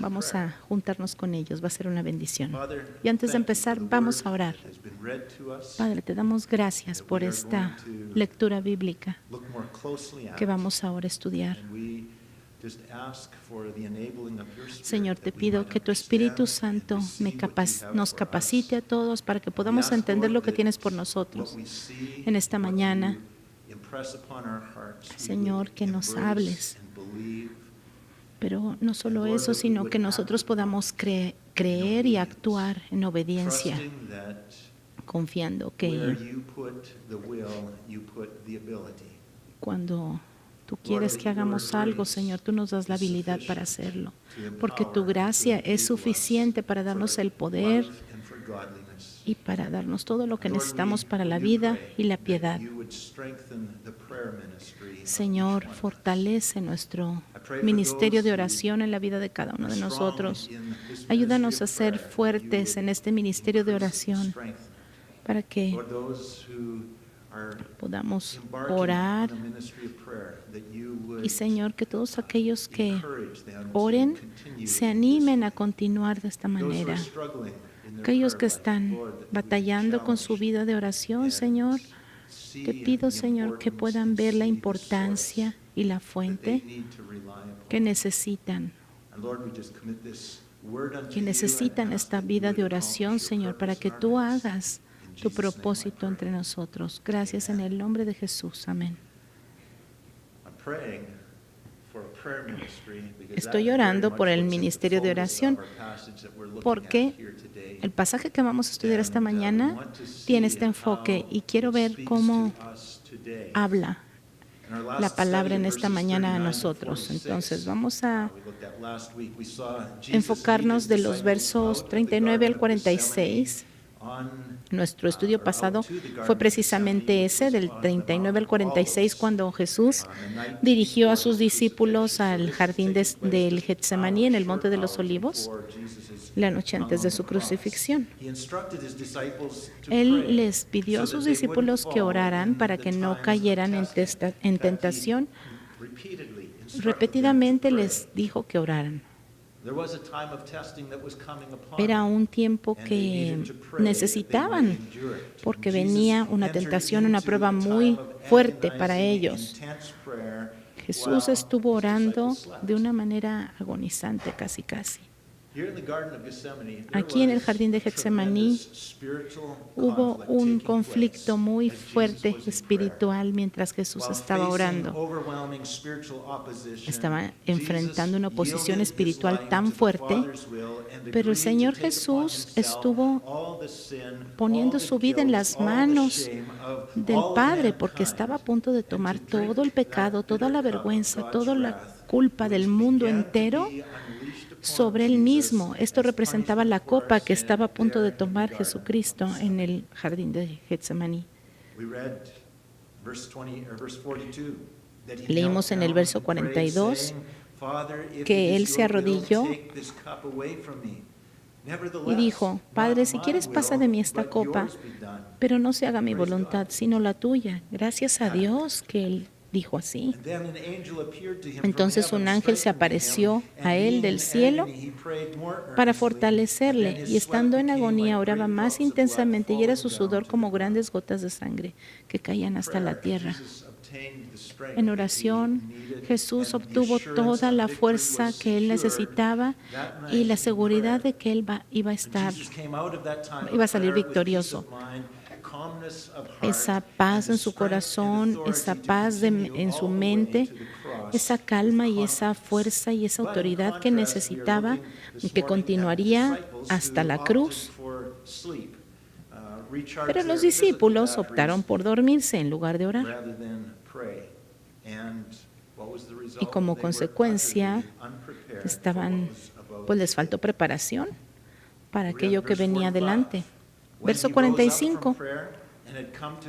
Vamos a juntarnos con ellos, va a ser una bendición. Y antes de empezar, vamos a orar. Padre, te damos gracias por esta lectura bíblica que vamos ahora a estudiar. Señor, te pido que tu Espíritu Santo nos capacite a todos para que podamos entender lo que tienes por nosotros en esta mañana. Señor, que nos hables. Pero no solo eso, sino que nosotros podamos creer y actuar en obediencia, confiando que cuando tú quieres que hagamos algo, Señor, tú nos das la habilidad para hacerlo, porque tu gracia es suficiente para darnos el poder y para darnos todo lo que necesitamos para la vida y la piedad. Señor, fortalece nuestro ministerio de oración en la vida de cada uno de nosotros. Ayúdanos a ser fuertes en este ministerio de oración para que podamos orar. Y Señor, que todos aquellos que oren se animen a continuar de esta manera. Aquellos que están batallando con su vida de oración, Señor, te pido, Señor, que puedan ver la importancia y la fuente que necesitan esta vida de oración, Señor, para que tú hagas tu propósito entre nosotros. Gracias en el nombre de Jesús. Amén. Estoy orando por el ministerio de oración porque el pasaje que vamos a estudiar esta mañana tiene este enfoque y quiero ver cómo habla la palabra en esta mañana a nosotros. Entonces vamos a enfocarnos de los versos 39 al 46. Nuestro estudio pasado fue precisamente ese, del 39 al 46, cuando Jesús dirigió a sus discípulos al jardín del Getsemaní en el Monte de los Olivos, la noche antes de su crucifixión. Él les pidió a sus discípulos que oraran para que no cayeran en tentación. Repetidamente les dijo que oraran. Era un tiempo que necesitaban porque venía una tentación, una prueba muy fuerte para ellos. Jesús estuvo orando de una manera agonizante, casi. Aquí en el jardín de Getsemaní hubo un conflicto muy fuerte espiritual mientras Jesús estaba orando. Estaba enfrentando una oposición espiritual tan fuerte, pero el Señor Jesús estuvo poniendo su vida en las manos del Padre porque estaba a punto de tomar todo el pecado, toda la vergüenza, toda la culpa del mundo entero sobre él mismo. Esto representaba la copa que estaba a punto de tomar Jesucristo en el jardín de Getsemaní. Leímos en el verso 42 que él se arrodilló y dijo: Padre, si quieres, pasa de mí esta copa, pero no se haga mi voluntad, sino la tuya. Gracias a Dios que él dijo así. Entonces un ángel se apareció a él del cielo para fortalecerle, y estando en agonía oraba más intensamente, y era su sudor como grandes gotas de sangre que caían hasta la tierra. En oración, Jesús obtuvo toda la fuerza que él necesitaba y la seguridad de que él iba a salir victorioso. Esa paz en su corazón, esa paz en su mente, esa calma y esa fuerza y esa autoridad que necesitaba y que continuaría hasta la cruz. Pero los discípulos optaron por dormirse en lugar de orar. Y como consecuencia, les faltó preparación para aquello que venía adelante. Verso 45.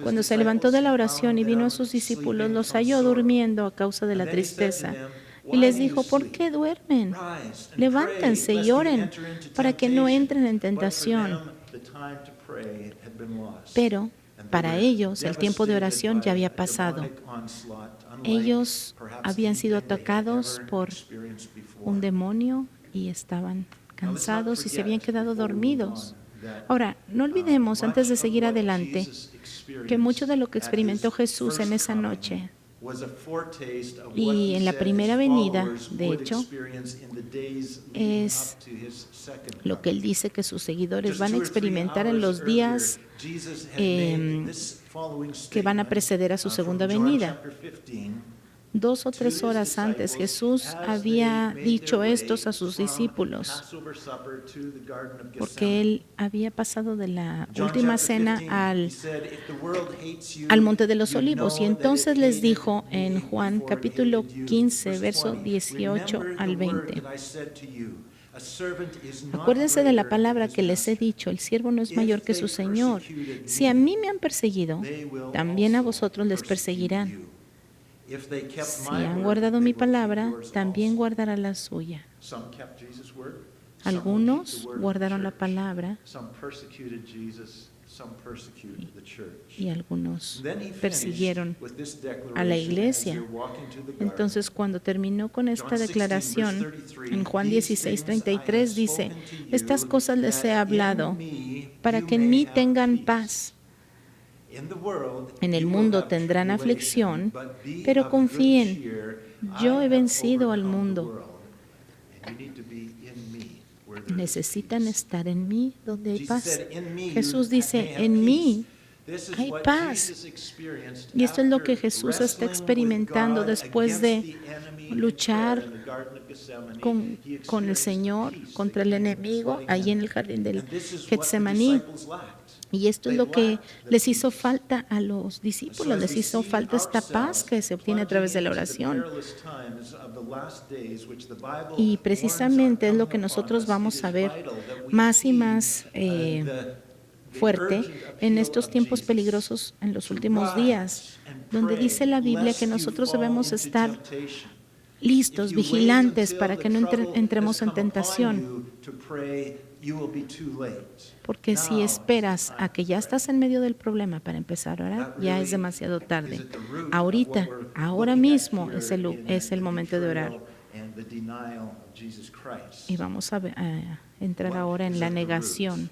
Cuando se levantó de la oración y vino a sus discípulos, los halló durmiendo a causa de la tristeza. Y les dijo: ¿por qué duermen? Levántense y oren para que no entren en tentación. Pero para ellos el tiempo de oración ya había pasado. Ellos habían sido atacados por un demonio y estaban cansados y se habían quedado dormidos. Ahora, no olvidemos, antes de seguir adelante, que mucho de lo que experimentó Jesús en esa noche y en la primera venida, de hecho, es lo que él dice que sus seguidores van a experimentar en los días que van a preceder a su segunda venida. 2 o 3 horas antes, Jesús había dicho esto a sus discípulos, porque él había pasado de la última cena al Monte de los Olivos. Y entonces les dijo en Juan capítulo 15, verso 18 al 20. Acuérdense de la palabra que les he dicho, el siervo no es mayor que su Señor. Si a mí me han perseguido, también a vosotros les perseguirán. Si han guardado mi palabra, también guardará la suya. Algunos guardaron la palabra y algunos persiguieron a la iglesia. Entonces, cuando terminó con esta declaración, en Juan 16:33 dice: estas cosas les he hablado para que en mí tengan paz. En el mundo tendrán aflicción, pero confíen, yo he vencido al mundo. Necesitan estar en mí, donde hay paz. Jesús dice, en mí hay paz. Y esto es lo que Jesús está experimentando después de luchar con el Señor, contra el enemigo, allí en el jardín del Getsemaní. Y esto es lo que les hizo falta a los discípulos, les hizo falta esta paz que se obtiene a través de la oración. Y precisamente es lo que nosotros vamos a ver más y más fuerte en estos tiempos peligrosos en los últimos días, donde dice la Biblia que nosotros debemos estar listos, vigilantes, para que no entremos en tentación. Porque si esperas a que ya estás en medio del problema para empezar a orar, ya es demasiado tarde. Ahorita, ahora mismo es el momento de orar. Y vamos a entrar ahora en la negación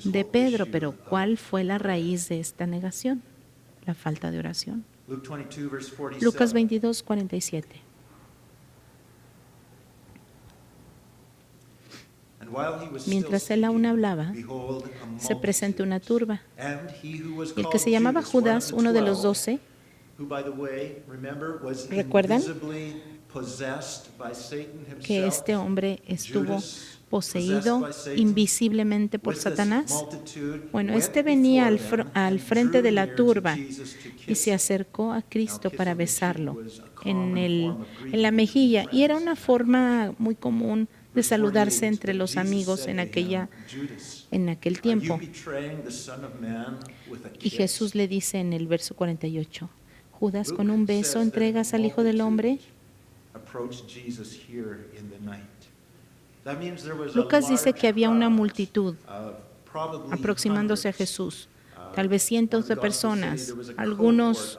de Pedro. Pero ¿cuál fue la raíz de esta negación? La falta de oración. Lucas 22:47. Mientras él aún hablaba, se presentó una turba. Y el que se llamaba Judas, uno de los 12, ¿recuerdan? Que este hombre estuvo poseído invisiblemente por Satanás. Bueno, este venía al frente de la turba y se acercó a Cristo para besarlo en la mejilla. Y era una forma muy común de saludarse entre los amigos en aquel tiempo. Y Jesús le dice en el verso 48, Judas, ¿con un beso entregas al Hijo del Hombre? Lucas dice que había una multitud aproximándose a Jesús, tal vez cientos de personas, algunos.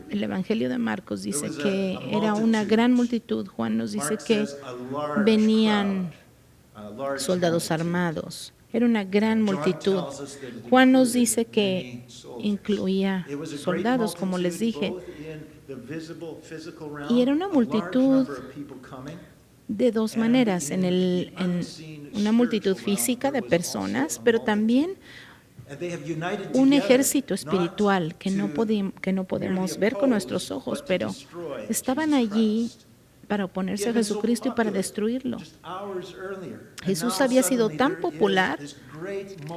El Evangelio de Marcos dice que era una gran multitud. Juan nos dice que venían soldados armados. Era una gran multitud. Juan nos dice que incluía soldados, como les dije. Y era una multitud de dos maneras, en una multitud física de personas, pero también un ejército espiritual que no podemos ver con nuestros ojos, pero estaban allí para oponerse a Jesucristo y para destruirlo. Jesús había sido tan popular,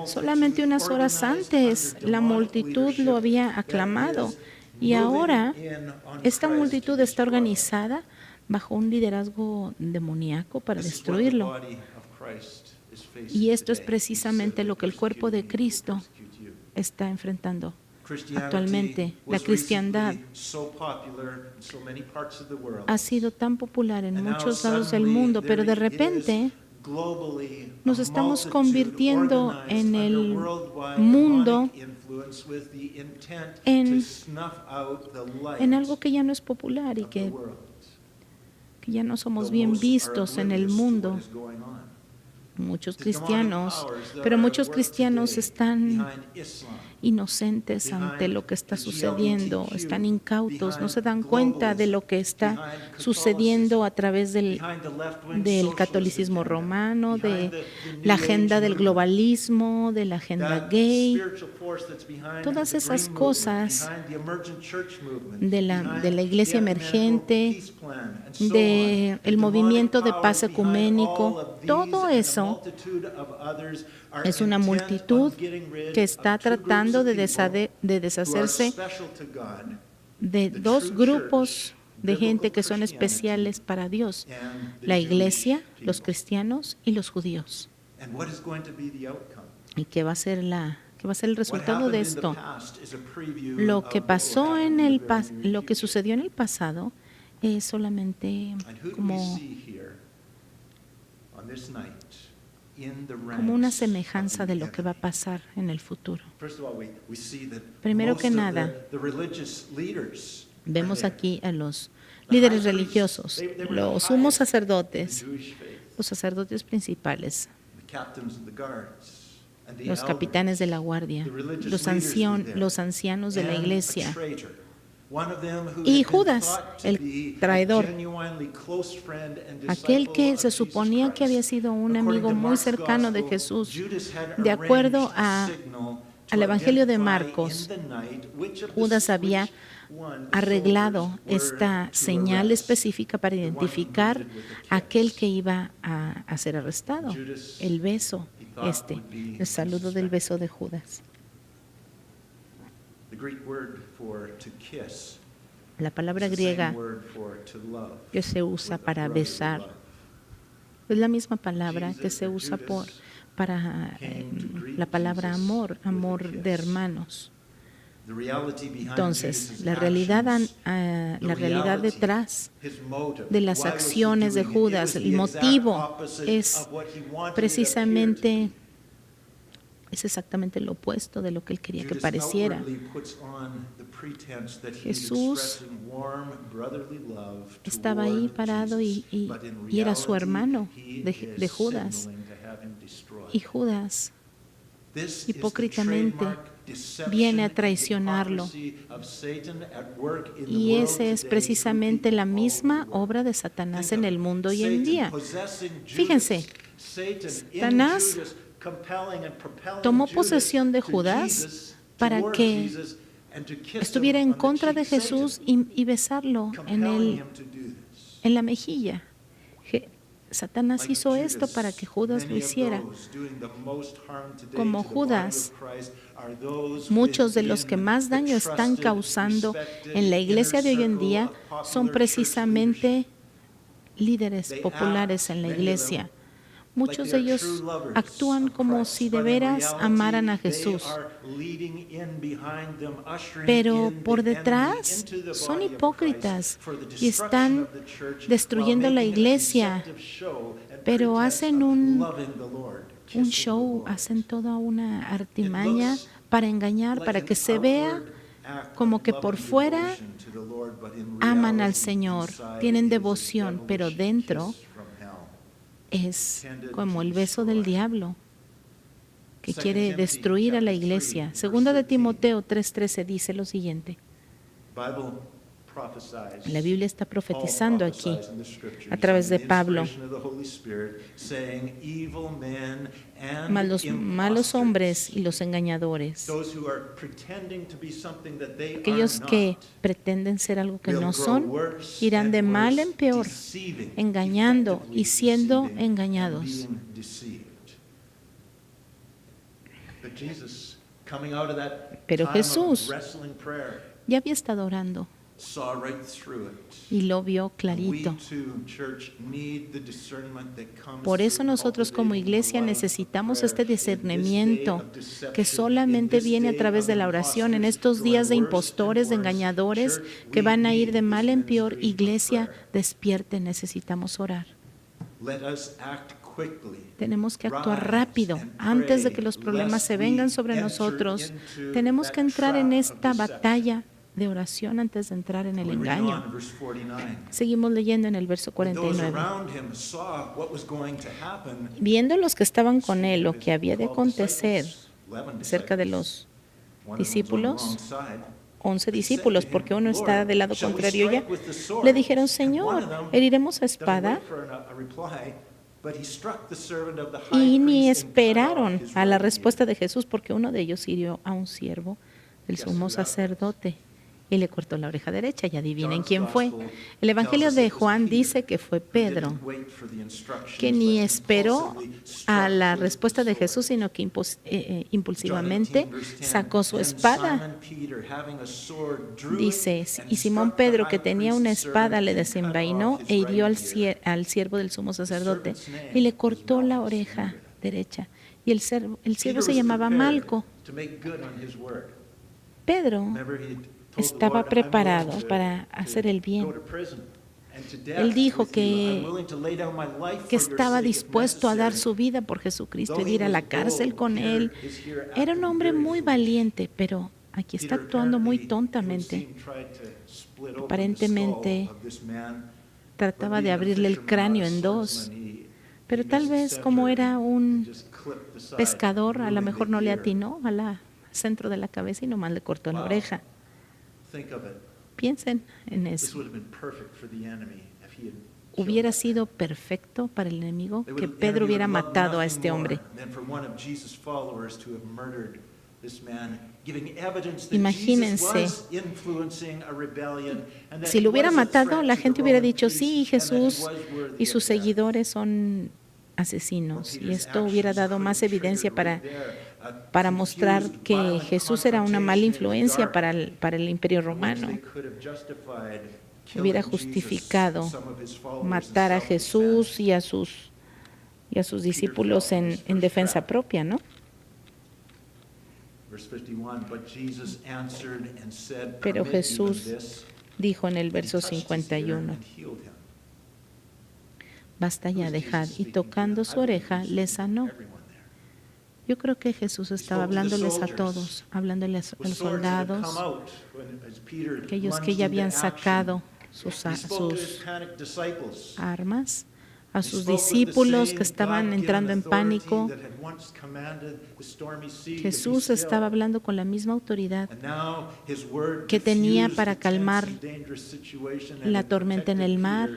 solamente unas horas antes la multitud lo había aclamado, y ahora esta multitud está organizada bajo un liderazgo demoníaco para destruirlo. Y esto es precisamente lo que el cuerpo de Cristo está enfrentando actualmente. La cristiandad ha sido tan popular en muchos lados del mundo, pero de repente Nos estamos convirtiendo en el mundo en algo que ya no es popular y que ya no somos bien vistos en el mundo. Muchos cristianos, pero muchos cristianos están inocentes ante lo que está sucediendo, están incautos, no se dan cuenta de lo que está sucediendo a través del catolicismo romano, de la agenda del globalismo, de la agenda gay, todas esas cosas de la iglesia emergente, del movimiento de paz ecuménico, todo eso es una multitud que está tratando de deshacerse de dos grupos de gente que son especiales para Dios: la iglesia, los cristianos y los judíos. ¿Y qué va a ser el resultado de esto? Lo que sucedió en el pasado es solamente como una semejanza de lo que va a pasar en el futuro. Primero que nada, vemos aquí a los líderes religiosos, los sumos sacerdotes, los sacerdotes principales, los capitanes de la guardia, los ancianos de la iglesia, y Judas, el traidor, aquel que se suponía que había sido un amigo muy cercano de Jesús. De acuerdo al Evangelio de Marcos, Judas había arreglado esta señal específica para identificar a aquel que iba a ser arrestado. El beso, el saludo del beso de Judas. La palabra griega que se usa para besar es la misma palabra que se usa para la palabra amor de hermanos. Entonces, la realidad detrás de las acciones de Judas, el motivo es precisamente lo opuesto de lo que él quería que pareciera. Jesús estaba ahí parado y era su hermano de Judas. Y Judas, hipócritamente, viene a traicionarlo. Y esa es precisamente la misma obra de Satanás en el mundo hoy en día. Fíjense, Satanás tomó posesión de Judas para que estuviera en contra de Jesús y besarlo en la mejilla. Satanás hizo esto para que Judas lo hiciera. Como Judas, muchos de los que más daño están causando en la iglesia de hoy en día son precisamente líderes populares en la iglesia. Muchos de ellos actúan como si de veras amaran a Jesús, pero por detrás son hipócritas y están destruyendo la iglesia, pero hacen un show, hacen toda una artimaña para engañar, para que se vea como que por fuera aman al Señor, tienen devoción, pero dentro es como el beso del diablo que quiere destruir a la iglesia. Segunda de Timoteo 3:13 dice lo siguiente. La Biblia está profetizando aquí a través de Pablo. Mas los malos hombres y los engañadores, aquellos que pretenden ser algo que no son, irán de mal en peor, engañando y siendo engañados. Pero Jesús ya había estado orando y lo vio clarito. Por eso nosotros como iglesia necesitamos este discernimiento que solamente viene a través de la oración. En estos días de impostores, de engañadores que van a ir de mal en peor, iglesia, despierte, necesitamos orar. Tenemos que actuar rápido antes de que los problemas se vengan sobre nosotros. Tenemos que entrar en esta batalla de oración antes de entrar en el engaño. Seguimos leyendo en el verso 49. Viendo los que estaban con él lo que había de acontecer cerca de los discípulos, 11 discípulos, porque uno está del lado contrario ya, le dijeron: Señor, ¿heriremos a espada? Y ni esperaron a la respuesta de Jesús, porque uno de ellos hirió a un siervo del sumo sacerdote y le cortó la oreja derecha. Y adivinen quién fue. El Evangelio de Juan dice que fue Pedro, que ni esperó a la respuesta de Jesús, sino que impulsivamente sacó su espada. Dice: y Simón Pedro, que tenía una espada, le desenvainó e hirió al siervo del sumo sacerdote y le cortó la oreja derecha. Y el siervo se llamaba Malco. Pedro estaba preparado para hacer el bien. Él dijo que estaba dispuesto a dar su vida por Jesucristo y de ir a la cárcel con él. Era un hombre muy valiente, pero aquí está actuando muy tontamente. Aparentemente trataba de abrirle el cráneo en dos, pero tal vez, como era un pescador, a lo mejor no le atinó al centro de la cabeza y nomás le cortó la oreja. Piensen en eso. Hubiera sido perfecto para el enemigo que Pedro hubiera matado a este hombre. Imagínense, si lo hubiera matado, la gente hubiera dicho: sí, Jesús y sus seguidores son asesinos, y esto hubiera dado más evidencia para mostrar que Jesús era una mala influencia para el Imperio Romano. Hubiera justificado matar a Jesús y a sus discípulos en defensa propia, ¿no? Pero Jesús dijo en el verso 51: basta ya, dejad. Y tocando su oreja, le sanó. Yo creo que Jesús estaba hablándoles a todos, hablándoles a los soldados, aquellos que ya habían sacado sus armas, a sus discípulos que estaban entrando en pánico. Jesús estaba hablando con la misma autoridad que tenía para calmar la tormenta en el mar.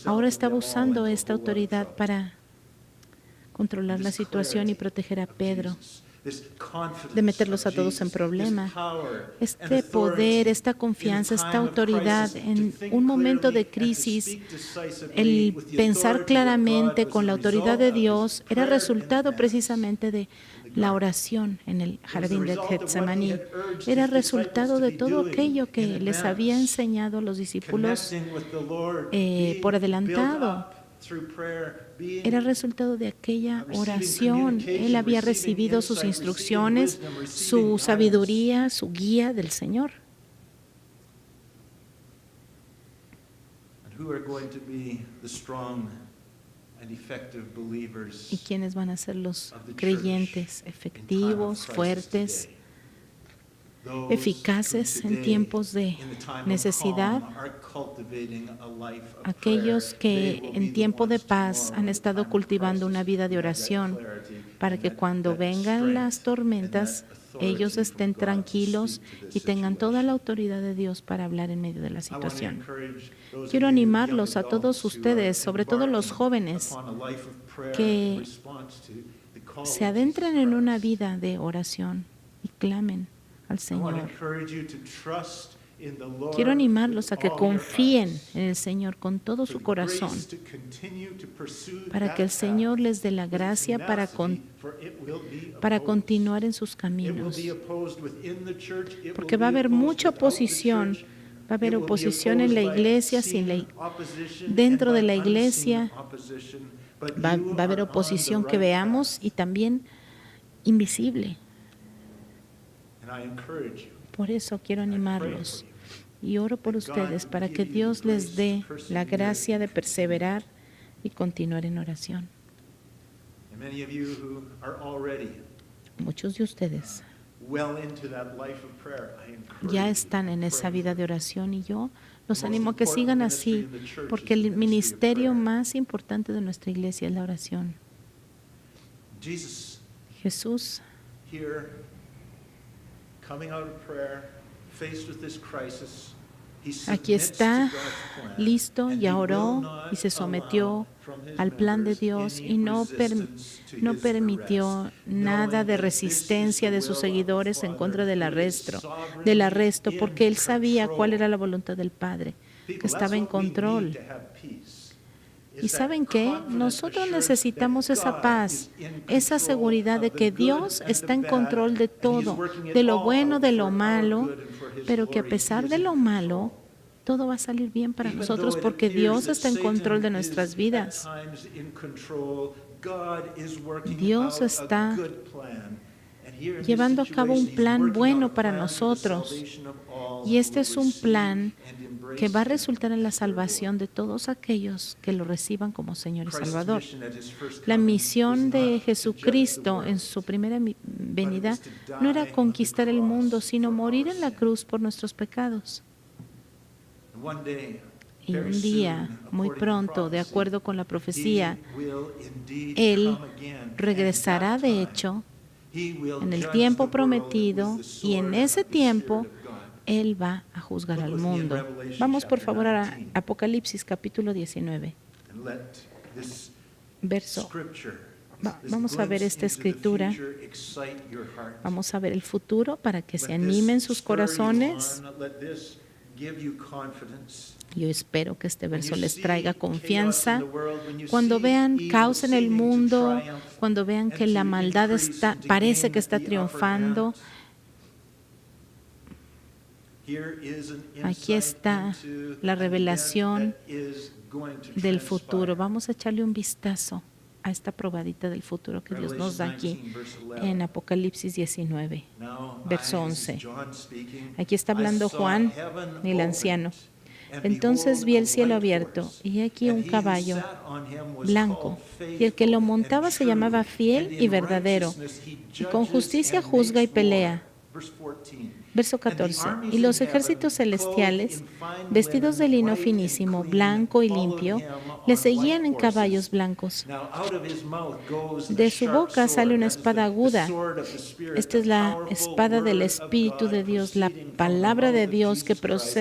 Ahora estaba usando esta autoridad para controlar la situación y proteger a Pedro de meterlos a todos en problema. Este poder, esta confianza, esta autoridad en un momento de crisis, el pensar claramente con la autoridad de Dios, era resultado precisamente de la oración en el jardín de Getsemaní. Era resultado de todo aquello que les había enseñado a los discípulos por adelantado. Era resultado de aquella oración. Él había recibido sus instrucciones, su sabiduría, su guía del Señor. ¿Y quiénes van a ser los creyentes efectivos, fuertes, eficaces en tiempos de necesidad? Aquellos que en tiempo de paz han estado cultivando una vida de oración, para que cuando vengan las tormentas ellos estén tranquilos y tengan toda la autoridad de Dios para hablar en medio de la situación. Quiero animarlos a todos ustedes, sobre todo los jóvenes, que se adentren en una vida de oración y clamen al Señor. Quiero animarlos a que confíen en el Señor con todo su corazón, para que el Señor les dé la gracia para continuar en sus caminos. Porque va a haber mucha oposición. Va a haber oposición en la iglesia, dentro de la iglesia. Va a haber oposición que veamos y también invisible. Por eso quiero animarlos y oro por ustedes para que Dios les dé la gracia de perseverar y continuar en oración. And many of you who are already Muchos de ustedes well into that life of prayer, I encourage ya you están en to esa pray vida for de oración y yo los The most animo a que important sigan ministry así, in the church porque is the el ministry of ministerio prayer. más importante de nuestra iglesia es la oración. Jesus Jesús, here, coming out of prayer, faced with this crisis, he aquí submits está to God's plan, listo, and ya he will oró not y se allow sometió from his al plan de members Dios any y no resistance to no his permitió arrest, nada knowing de that this is resistencia the de sus will of the seguidores en contra Father, del who is del sovereignly arresto, porque él in sabía cuál era control. la voluntad del Padre, que People, that's estaba en what we need control. to have peace. ¿Y Is that saben qué? confident Nosotros assurance necesitamos that esa God paz, is in esa control seguridad de of the que good Dios and está the en bad, control de and He's todo, working it de lo all bueno, de out lo for our malo, good and for His pero que a glory. He pesar is de in lo malo, control. todo va a salir bien para Even nosotros though it porque appears Dios that está en control de Satan nuestras is at vidas. times in control, God is working Dios out está a good plan. And here in this llevando a cabo un situation, He's plan working bueno out a para plan for the nosotros. salvation of all Y este who es un receive plan and embrace que va a Him resultar en la as their Lord. salvación de todos aquellos que lo reciban como Señor y Christ's Salvador. mission at His first La coming misión was not de to judge the Jesucristo en world, su primera venida but it was to no era die conquistar on the el mundo, cross sino for morir our en la sin. cruz por nuestros pecados. And one day, Y very un día, soon, muy according to pronto, de prophecy, acuerdo con la profecía, He will indeed Él come again, and regresará at that de time, hecho He will en el judge tiempo the world with prometido the y en sword ese of the tiempo Spirit of God. Él va a juzgar Look al with me in mundo. Revelation Vamos por chapter favor a 19. Apocalipsis capítulo 19, And let this verso. scripture, this Vamos a ver glimpse esta into the escritura. future excite your heart. Vamos a ver el futuro para que se Let this animen sus spur you corazones. on. Let this give you confidence. Yo espero que este When verso you les see traiga chaos confianza. in the world, when you Cuando see vean evil caos en el seeming to mundo, triumph cuando vean and que la to maldad increase and to parece gain que está the upper triunfando, hand, here is an aquí insight está into la an revelación event that is going to del transpire. futuro. Vamos a echarle un vistazo a esta probadita del futuro que Dios nos da aquí Revelation 19, verse 11. en Apocalipsis 19. Now, verso this is 11. John speaking. Aquí está hablando I saw Juan, heaven el opened, anciano. and Entonces behold, vi a el cielo white abierto, horse, y aquí and un he who caballo sat on him was blanco, called y el que lo Faithful montaba and se True, llamaba fiel and y in verdadero, righteousness he y con judges justicia and juzga y makes pelea. war. Verse 14. Verso And the 14. armies Y los in heaven, ejércitos clothed celestiales, in fine vestidos de linen, lino white and finísimo, clean, blanco y followed limpio, him le on seguían white en caballos horses. blancos. Now out of his mouth goes a De su sharp boca sale sword. una That is espada the aguda. sword of the Spirit, Esta es the la powerful espada del word of Espíritu de God Dios, la proceeding from the palabra de mouth of Dios que Jesus Christ,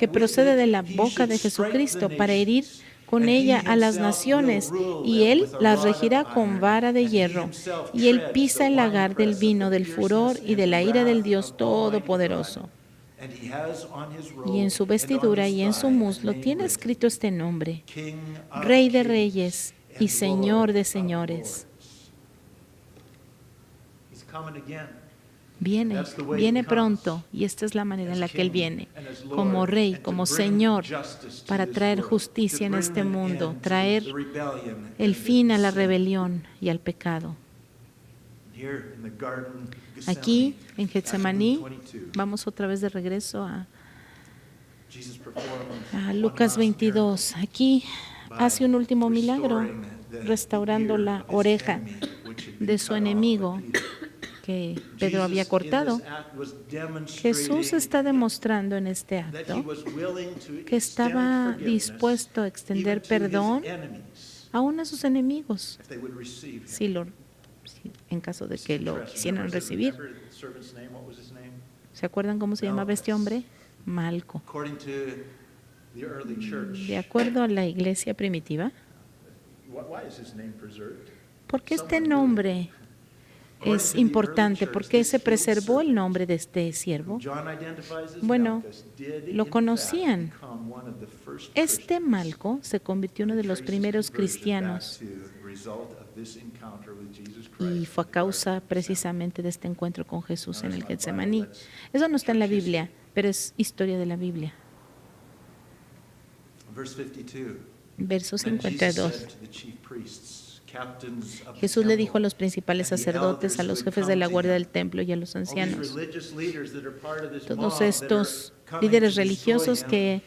that procede with de it la he boca de should strike the Jesucristo para herir nations. con And he ella a las himself naciones, will rule y them él with a las rod of regirá con iron, vara de and he hierro, himself y él treads pisa the el lagar del winepress of vino the del furor fierceness y de and la ira del wrath Dios of Almighty Todopoderoso. God. And he has on his Y en robe su and on vestidura his y en su thigh a muslo name tiene written, escrito este nombre: King of Rey de Kings Reyes y and Señor Lord de of Señores. Lords. He's coming again. Viene pronto, y esta es la manera en la que Él viene, como Rey, como Señor, para traer justicia en este mundo, traer el fin a la rebelión y al pecado. Aquí, en Getsemaní, vamos otra vez de regreso a Lucas 22. Aquí hace un último milagro, restaurando la oreja de su enemigo que Pedro había cortado. Jesús está demostrando en este acto que estaba dispuesto a extender perdón aún a sus enemigos, en caso de que lo quisieran recibir. ¿Se acuerdan cómo se llamaba este hombre? Malco. De acuerdo a la iglesia primitiva, ¿por qué este nombre es importante? ¿Por qué se preservó el nombre de este siervo? Bueno, lo conocían. Este Malco se convirtió en uno de los primeros cristianos y fue a causa precisamente de este encuentro con Jesús en el Getsemaní. Eso no está en la Biblia, pero es historia de la Biblia. Verso 52. Jesús le dijo a los principales sacerdotes, a los jefes de la guardia del templo y a los ancianos, todos estos líderes religiosos que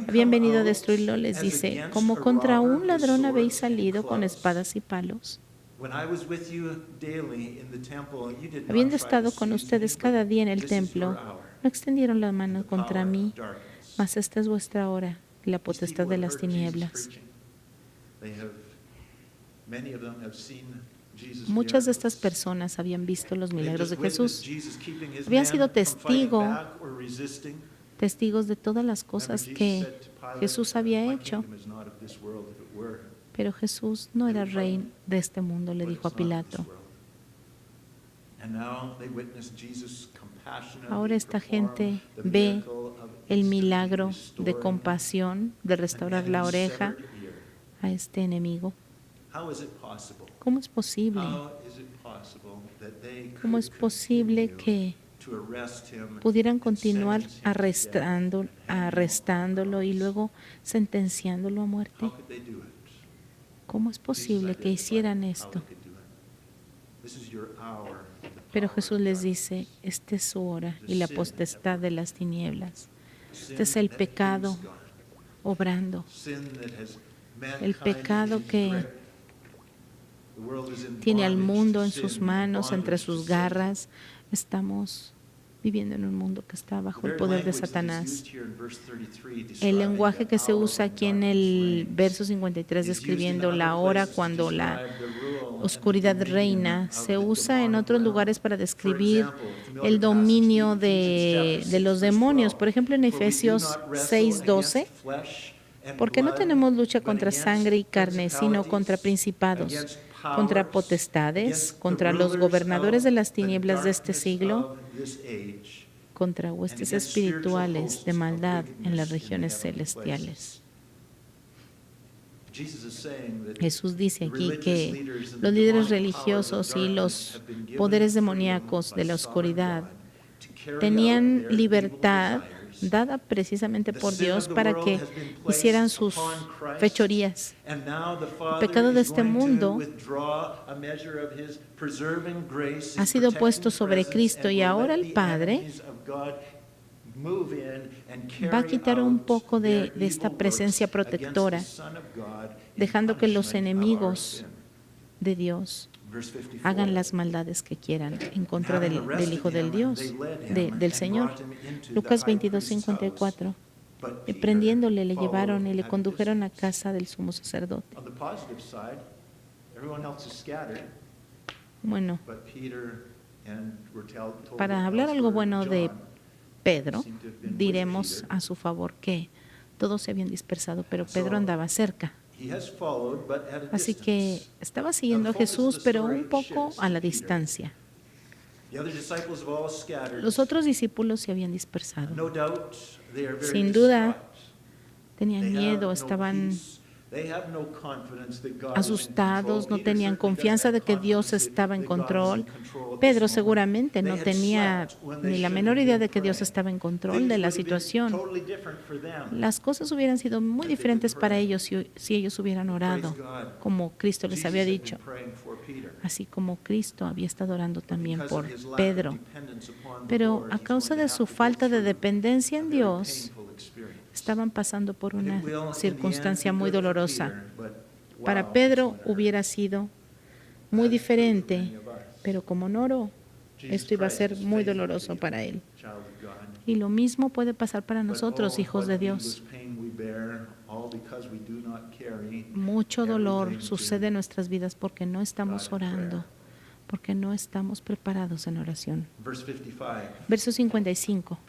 habían venido a destruirlo, les dice: ¿como contra un ladrón habéis salido con espadas y palos? When I was with you daily in the temple, you did not Habiendo try to estado con seize ustedes me, cada but día en el this is your templo, hour, no extendieron la mano the contra power mí, of darkness. mas esta es vuestra hora y la These potestad people de have las heard Jesus tinieblas. preaching. Many of them have seen Jesus' Muchas de estas miracles. personas habían visto los They've milagros de just witnessed Jesús, Jesus keeping his habían men sido from fighting testigo- back or resisting. testigos de todas las Remember, cosas Jesus que said to Pilate, Jesús había "My hecho, kingdom is not of this world. If it were, pero Jesús no era rey de este mundo, le but dijo a it's not of this Pilato. world." And now they witness Jesus compassionately Ahora esta perform gente the ve miracle of el instantly milagro de restoring compasión, de an restaurar la enemy's oreja severed ear. a este enemigo. How is it possible? ¿Cómo es posible? How is it possible that they ¿Cómo could es posible continue que to arrest him pudieran and continuar sentence him to death and hang him on the arrestándolo y cross? luego sentenciándolo a muerte? How could they do it? ¿Cómo es posible que hicieran esto? Pero Jesús les dice, esta es su hora y la potestad de las tinieblas. Este es el pecado obrando, el pecado que tiene al mundo en sus manos, entre sus garras. Estamos viviendo en un mundo que está bajo el poder de Satanás. El lenguaje que se usa aquí en el verso 53 describiendo la hora cuando la oscuridad reina, se usa en otros lugares para describir el dominio de los demonios. Por ejemplo, en Efesios 6:12, porque no tenemos lucha contra sangre y carne, sino contra principados, contra potestades, contra los gobernadores de las tinieblas de este siglo, contra huestes espirituales de maldad en las regiones celestiales. Jesús dice aquí que los líderes religiosos y los poderes demoníacos de la oscuridad tenían libertad dada precisamente por Dios para que hicieran sus fechorías. El pecado de este mundo ha sido puesto sobre Cristo y ahora el Padre va a quitar un poco de esta presencia protectora, dejando que los enemigos de Dios hagan las maldades que quieran en contra del Hijo del Dios, del Señor. Lucas 22:54. Y prendiéndole, le llevaron y le condujeron a casa del sumo sacerdote. Bueno, para hablar algo bueno de Pedro, diremos a su favor que todos se habían dispersado, pero Pedro andaba cerca. Así que estaba siguiendo a Jesús, pero un poco a la distancia. Los otros discípulos se habían dispersado. Sin duda, tenían miedo, estaban asustados, no tenían confianza de que Dios estaba en control. Pedro seguramente no tenía ni la menor idea de que Dios estaba en control de la situación. Las cosas hubieran sido muy diferentes para ellos si ellos hubieran orado, como Cristo les había dicho, así como Cristo había estado orando también por Pedro. Pero a causa de su falta de dependencia en Dios, estaban pasando por una circunstancia muy dolorosa. Para Pedro hubiera sido muy diferente, pero como no oró, esto iba a ser muy doloroso para él. Y lo mismo puede pasar para nosotros, hijos de Dios. Mucho dolor sucede en nuestras vidas porque no estamos orando, porque no estamos preparados en oración. Verso 55.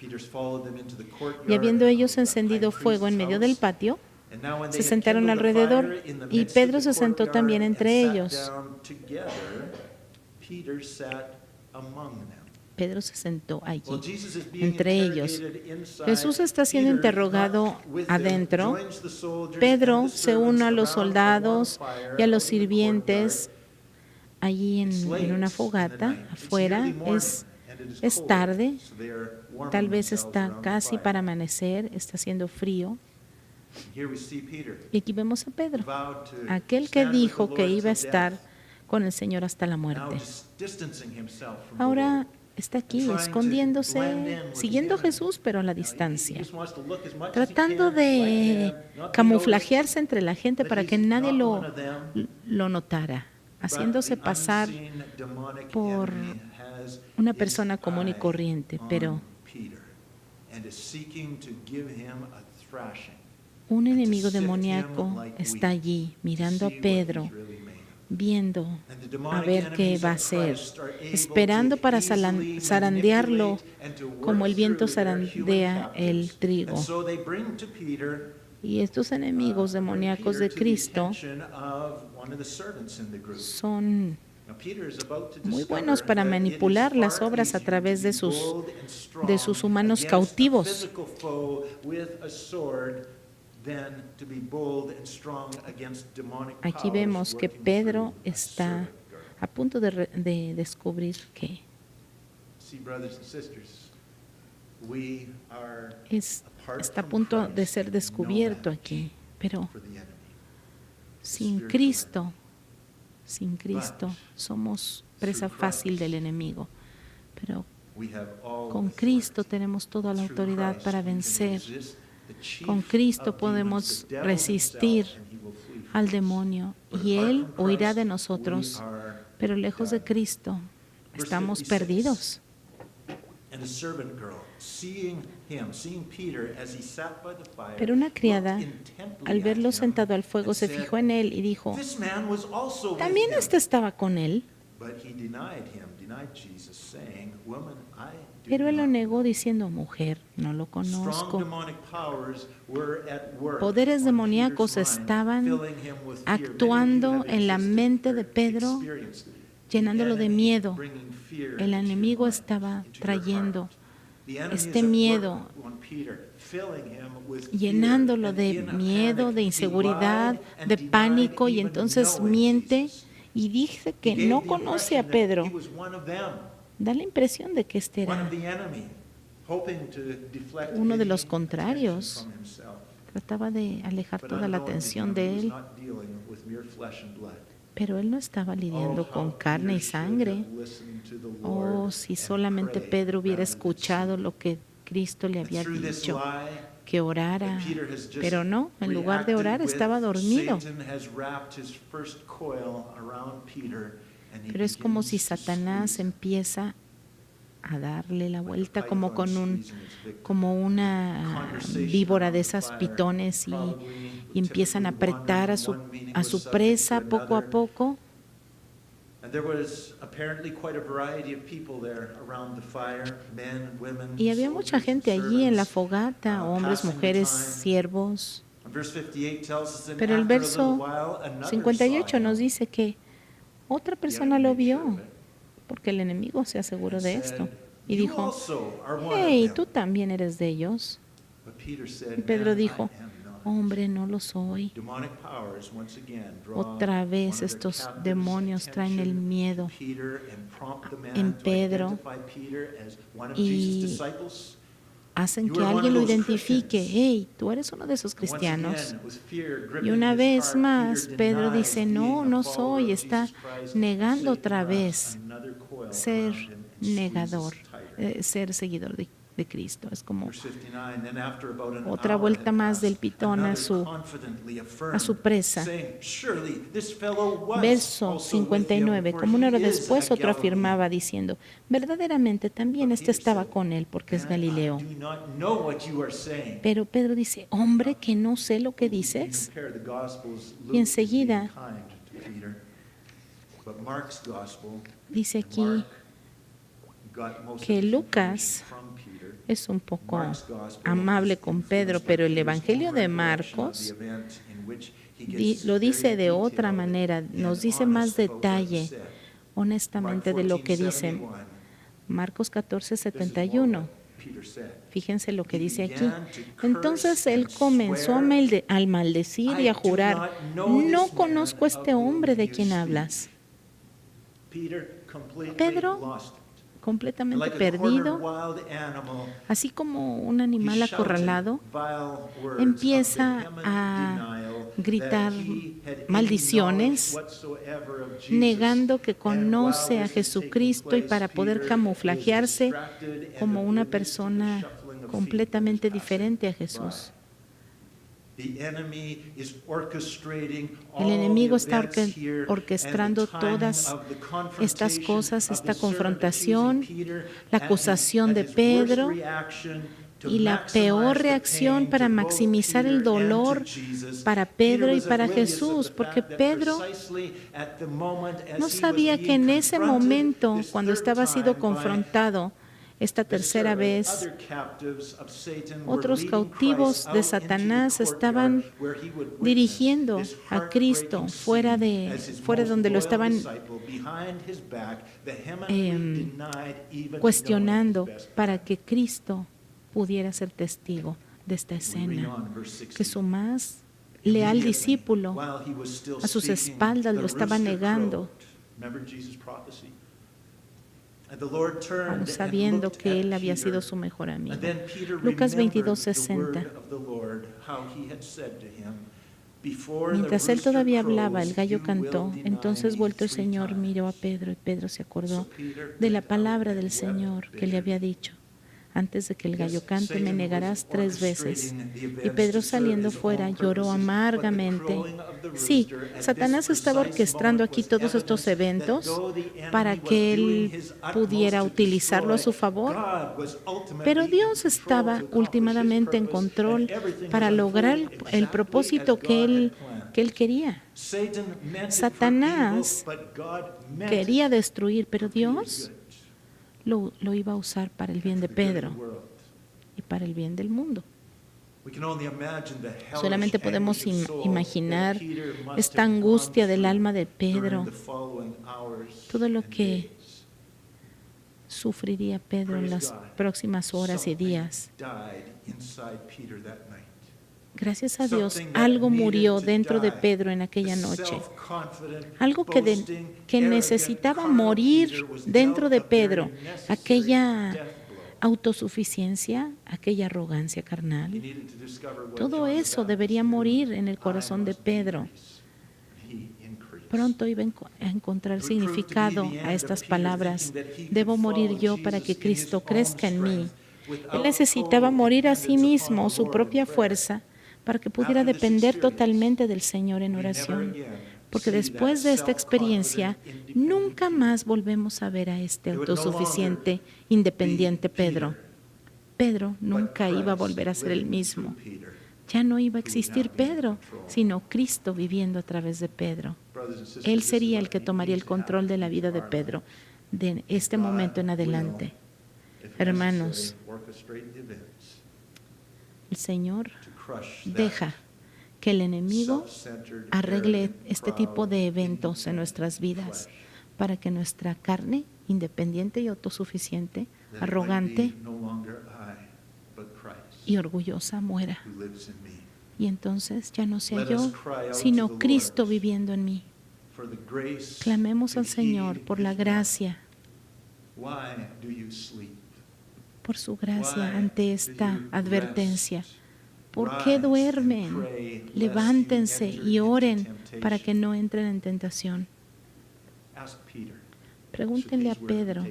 Y habiendo ellos encendido fuego en medio del patio, se sentaron alrededor y Pedro se sentó también entre ellos. Pedro se sentó allí, entre ellos. Jesús está siendo interrogado adentro. Pedro se une a los soldados y a los sirvientes allí en una fogata afuera. Es tarde, tal vez está casi para amanecer, está haciendo frío. Y aquí vemos a Pedro, aquel que dijo que iba a estar con el Señor hasta la muerte. Ahora está aquí escondiéndose, siguiendo a Jesús, pero a la distancia, tratando de camuflajearse entre la gente para que nadie lo notara. haciéndose pasar por una persona común y corriente, pero un enemigo demoníaco está allí mirando a Pedro, viendo a ver qué va a hacer, esperando para zarandearlo como el viento zarandea el trigo. Y estos enemigos demoníacos de Cristo son muy buenos para manipular las obras a través de sus humanos cautivos. Aquí vemos que Pedro está a punto de descubrir que está a punto de ser descubierto aquí, pero sin Cristo somos presa fácil del enemigo. Pero con Cristo tenemos toda la autoridad para vencer. Con Cristo podemos resistir al demonio y Él huirá de nosotros. Pero lejos de Cristo estamos perdidos. Pero una criada, al verlo sentado al fuego, se fijó en él y dijo, ¿también este estaba con él? Pero él lo negó diciendo, mujer, no lo conozco. Poderes demoníacos estaban actuando en la mente de Pedro, llenándolo de miedo. El enemigo estaba trayendo este miedo, llenándolo de miedo, de inseguridad, de pánico, y entonces miente y dice que no conoce a Pedro. Da la impresión de que este era uno de los contrarios. Trataba de alejar toda la atención de él. Pero él no estaba lidiando con carne y sangre. Oh, si solamente Pedro hubiera escuchado lo que Cristo le había dicho, que orara. Pero no, en lugar de orar estaba dormido. Pero es como si Satanás empieza a darle la vuelta como una víbora de esas pitones y empiezan a apretar a su presa poco a poco. Y había mucha gente allí en la fogata, hombres, mujeres, siervos. Pero el verso 58 nos dice que otra persona lo vio, porque el enemigo se aseguró de esto. Y dijo, hey, tú también eres de ellos. Y Pedro dijo, hombre, no lo soy. Otra vez estos demonios traen el miedo en Pedro y hacen que alguien lo identifique. Hey, tú eres uno de esos cristianos. Y una vez más, Pedro dice, no, no soy. Está negando otra vez ser negador, ser seguidor de Cristo. Es como otra vuelta más del pitón a su presa. Verso 59. Como una hora después, otro afirmaba diciendo, verdaderamente también este estaba con él porque es Galileo. Pero Pedro dice, hombre, que no sé lo que dices. Y enseguida dice aquí que Lucas es un poco amable con Pedro, pero el Evangelio de Marcos lo dice de otra manera, nos dice más detalle, honestamente, de lo que dice Marcos 14:71. Fíjense lo que dice aquí. Entonces él comenzó a maldecir y a jurar, no conozco a este hombre de quien hablas. Pedro, completamente perdido, así como un animal acorralado, empieza a gritar maldiciones, negando que conoce a Jesucristo, y para poder camuflajearse como una persona completamente diferente a Jesús. El enemigo está orquestando todas estas cosas, esta confrontación, la acusación de Pedro y la peor reacción para maximizar el dolor para Pedro y para Jesús, porque Pedro no sabía que en ese momento, cuando estaba siendo confrontado esta tercera vez, otros cautivos de Satanás estaban dirigiendo a Cristo fuera donde lo estaban cuestionando para que Cristo pudiera ser testigo de esta escena, que su más leal discípulo a sus espaldas lo estaba negando, aun sabiendo que él había sido su mejor amigo. Lucas 22:60. Mientras él todavía hablaba, el gallo cantó. Entonces vuelto el Señor miró a Pedro y Pedro se acordó de la palabra del Señor que le había dicho: antes de que el gallo cante, me negarás 3 veces. Y Pedro, saliendo fuera, lloró amargamente. Sí, Satanás estaba orquestando aquí todos estos eventos para que él pudiera utilizarlo a su favor. Pero Dios estaba últimamente en control para lograr el propósito que él quería. Satanás quería destruir, pero Dios lo iba a usar para el bien de Pedro y para el bien del mundo. Solamente podemos imaginar esta angustia del alma de Pedro, todo lo que sufriría Pedro en las próximas horas y días. Gracias a Dios, algo murió dentro de Pedro en aquella noche. Algo que necesitaba morir dentro de Pedro. Aquella autosuficiencia, aquella arrogancia carnal. Todo eso debería morir en el corazón de Pedro. Pronto iba a encontrar significado a estas palabras. Debo morir yo para que Cristo crezca en mí. Él necesitaba morir a sí mismo, su propia fuerza, para que pudiera depender totalmente del Señor en oración. Porque después de esta experiencia, nunca más volvemos a ver a este autosuficiente, independiente Pedro. Pedro nunca iba a volver a ser el mismo. Ya no iba a existir Pedro, sino Cristo viviendo a través de Pedro. Él sería el que tomaría el control de la vida de Pedro de este momento en adelante. Hermanos, el Señor deja que el enemigo arregle este tipo de eventos en nuestras vidas para que nuestra carne, independiente y autosuficiente, arrogante y orgullosa, muera. Y entonces ya no sea yo, sino Cristo viviendo en mí. Clamemos al Señor por la gracia, por su gracia ante esta advertencia. ¿Por qué duermen? Levántense y oren para que no entren en tentación. Pregúntenle a Pedro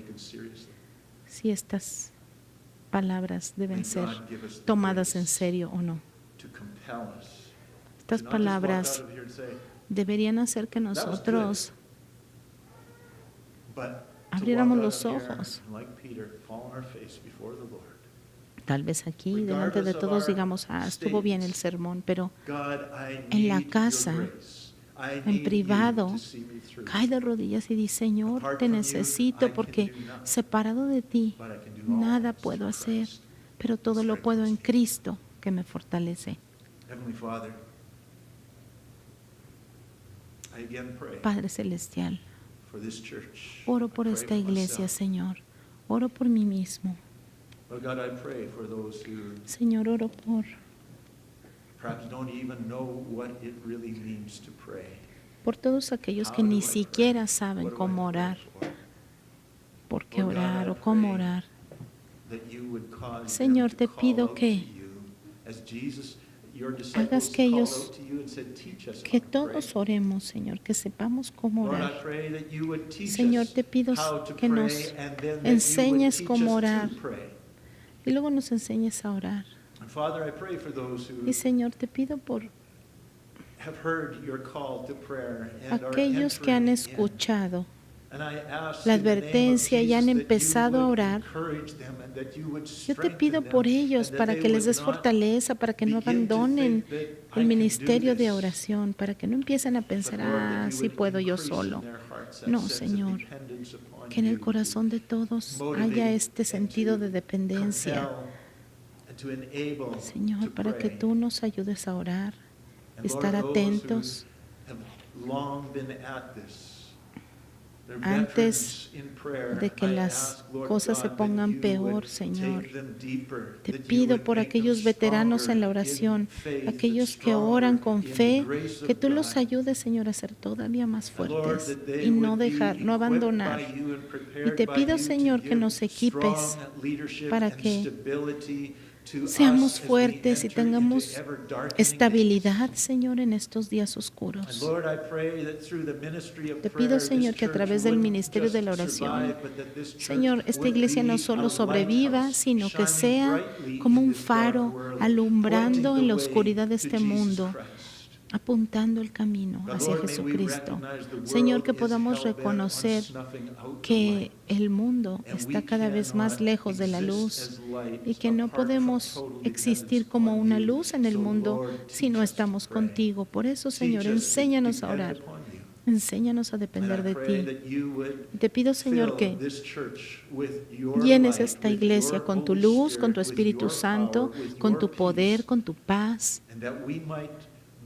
si estas palabras deben ser tomadas en serio o no. Estas palabras deberían hacer que nosotros abriéramos los ojos. Tal vez aquí, delante de todos, digamos, estuvo bien el sermón, pero en la casa, en privado, cae de rodillas y dice: Señor, te necesito porque separado de ti, nada puedo hacer, pero todo lo puedo en Cristo que me fortalece. Padre Celestial, oro por esta iglesia, Señor. Oro por mí mismo. Señor, oro por todos aquellos que ni siquiera saben cómo orar, por qué orar o cómo orar. Señor, te pido que hagas que todos oremos, Señor, que sepamos cómo orar. Señor, te pido que nos enseñes cómo orar y luego nos enseñes a orar. And Father, I pray for those who Y Señor, te pido por have heard your call to prayer and are aquellos que han entering in. escuchado And I ask la in the name of advertencia y han Jesus that you empezado a would orar. encourage them and that you would Yo te strengthen pido them por ellos and that para they que les would des not fortaleza, para que no begin to abandonen think that I el can do ministerio de this, oración, para que no empiecen a but pensar, Lord, that you sí would puedo yo increase solo. in their hearts that No, sense of Señor, dependence upon que en el you, corazón de todos motivate haya este and sentido to de dependencia, compel and to enable Señor, to para que pray. tú nos ayudes a orar, And estar Lord, those who atentos. have long been at this, they're Antes veterans in prayer. de que I las ask, Lord cosas se God, that pongan you peor, would Señor. take them deeper, Te that you pido would por make them aquellos veteranos en la stronger oración, in faith and aquellos que oran con stronger in fe, the grace que of tú los God. ayudes, Señor, a ser todavía más And Lord, fuertes that they y no would be dejar, no equipped abandonar. by you and Y prepared te by pido, you Señor, to que nos give equipes strong leadership para and que stability to seamos us as we fuertes y enter into tengamos ever darkening estabilidad, days. Señor, en estos días And oscuros. Lord, I pray that through the ministry of Te prayer, pido, this Señor, que a church través del wouldn't ministerio de just la oración, survive, but that this church Señor, esta would iglesia no be solo a sobreviva, lighthouse sino que shining sea brightly como in un this dark faro world, alumbrando pointing en la the way oscuridad de to este Jesus mundo, Christ. apuntando el camino But hacia Lord, may we Jesucristo. recognize the Señor, world que is podamos hell-bent on reconocer snuffing out the que light. el mundo And está we cada vez más cannot lejos de la exist luz as light y que no apart from podemos total existir dependence como upon una you. luz en el So, mundo Lord, si no teach us to estamos pray. contigo. Por eso, Señor, Teach us to enséñanos a depend orar, upon you. enséñanos a And depender I de pray ti. that you would Y te pido, Señor, fill que this church with your llenes light, esta with iglesia your con tu Holy luz, con tu Spirit, with Espíritu your Santo, power, with con your tu poder, peace, con tu paz. and that we might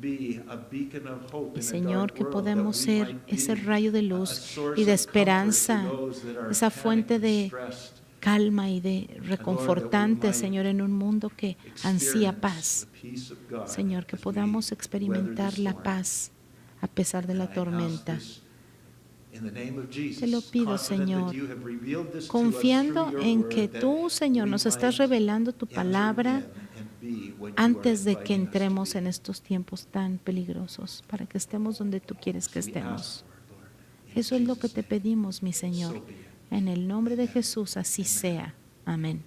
be a beacon of hope Y in a Señor, dark que world, podemos that we ser might be ese rayo de a luz source y de of comfort to esperanza, those that are esa fuente panicked and de stressed, calma y de reconfortante, might Señor, en un mundo que ansía experience paz. the peace of God Señor, que as we podamos weather experimentar the la storm. paz a pesar de la And I ask tormenta. this in the name of Jesus, Te lo pido, confident that Señor, you have revealed this to us confiando through your en word, que that tú, Señor, we nos estás might revelando tu enter palabra in and be what you are antes de que inviting us to entremos be. en estos tiempos tan peligrosos, para que estemos donde tú quieres que So we ask estemos. for it, Lord, in Eso es lo que Jesus' te name. pedimos, mi Señor. So be it. En el nombre de Amen. Jesús, así Amen. sea. Amén.